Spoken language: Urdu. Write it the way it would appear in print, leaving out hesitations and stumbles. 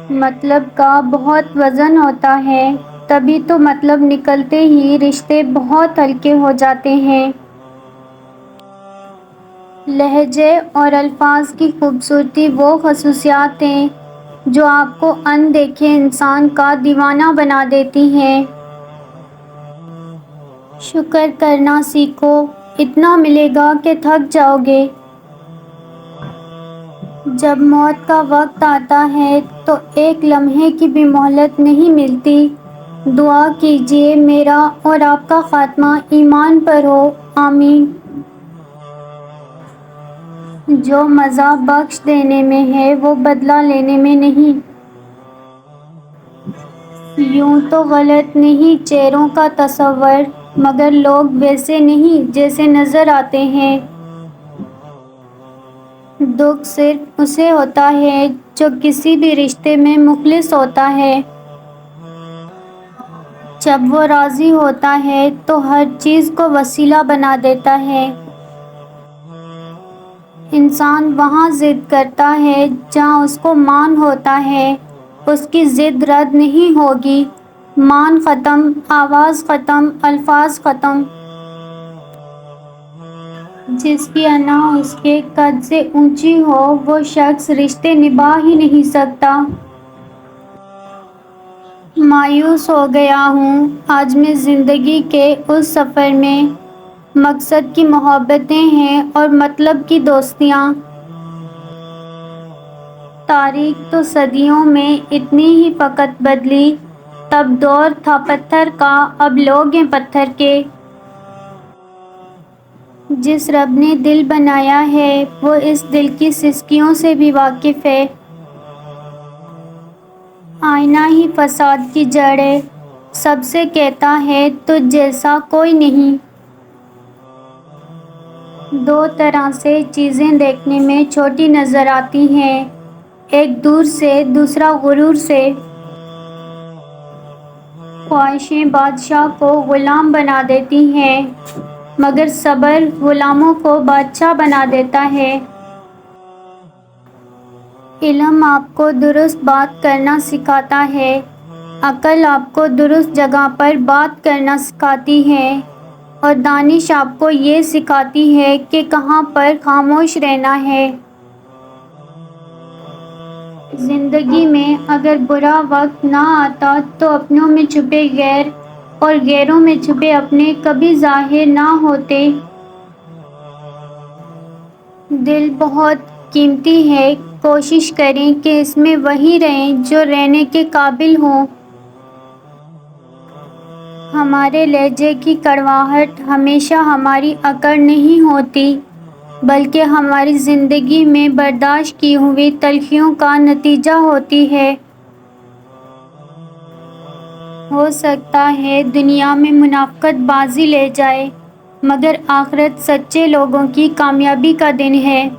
مطلب کا بہت وزن ہوتا ہے، تبھی تو مطلب نکلتے ہی رشتے بہت ہلکے ہو جاتے ہیں۔ لہجے اور الفاظ کی خوبصورتی وہ خصوصیات ہیں جو آپ کو اندیکھے انسان کا دیوانہ بنا دیتی ہیں۔ شکر کرنا سیکھو، اتنا ملے گا کہ تھک جاؤ گے۔ جب موت کا وقت آتا ہے تو ایک لمحے کی بھی مہلت نہیں ملتی۔ دعا کیجیے میرا اور آپ کا خاتمہ ایمان پر ہو، آمین۔ جو مزہ بخش دینے میں ہے وہ بدلہ لینے میں نہیں۔ یوں تو غلط نہیں چہروں کا تصور، مگر لوگ ویسے نہیں جیسے نظر آتے ہیں۔ دکھ صرف اسے ہوتا ہے جو کسی بھی رشتے میں مخلص ہوتا ہے۔ جب وہ راضی ہوتا ہے تو ہر چیز کو وسیلہ بنا دیتا ہے۔ انسان وہاں ضد کرتا ہے جہاں اس کو مان ہوتا ہے، اس کی ضد رد نہیں ہوگی۔ مان ختم، آواز ختم، الفاظ ختم۔ جس کی انا اس کے قد سے اونچی ہو وہ شخص رشتے نبھا ہی نہیں سکتا۔ مایوس ہو گیا ہوں آج میں زندگی کے اس سفر میں۔ مقصد کی محبتیں ہیں اور مطلب کی دوستیاں۔ تاریخ تو صدیوں میں اتنی ہی فقط بدلی، تب دور تھا پتھر کا، اب لوگ ہیں پتھر کے۔ جس رب نے دل بنایا ہے وہ اس دل کی سسکیوں سے بھی واقف ہے۔ آئینہ ہی فساد کی جڑ ہے، سب سے کہتا ہے تجھ جیسا کوئی نہیں۔ دو طرح سے چیزیں دیکھنے میں چھوٹی نظر آتی ہیں، ایک دور سے، دوسرا غرور سے۔ خواہشیں بادشاہ کو غلام بنا دیتی ہیں، مگر صبر غلاموں کو بادشاہ بنا دیتا ہے۔ علم آپ کو درست بات کرنا سکھاتا ہے، عقل آپ کو درست جگہ پر بات کرنا سکھاتی ہے، اور دانش آپ کو یہ سکھاتی ہے کہ کہاں پر خاموش رہنا ہے۔ زندگی میں اگر برا وقت نہ آتا تو اپنوں میں چھپے غیر اور غیروں میں چھپے اپنے کبھی ظاہر نہ ہوتے۔ دل بہت قیمتی ہے، کوشش کریں کہ اس میں وہی رہیں جو رہنے کے قابل ہوں۔ ہمارے لہجے کی کڑواہٹ ہمیشہ ہماری اکڑ نہیں ہوتی، بلکہ ہماری زندگی میں برداشت کی ہوئی تلخیوں کا نتیجہ ہوتی ہے۔ ہو سکتا ہے دنیا میں منافقت بازی لے جائے، مگر آخرت سچے لوگوں کی کامیابی کا دن ہے۔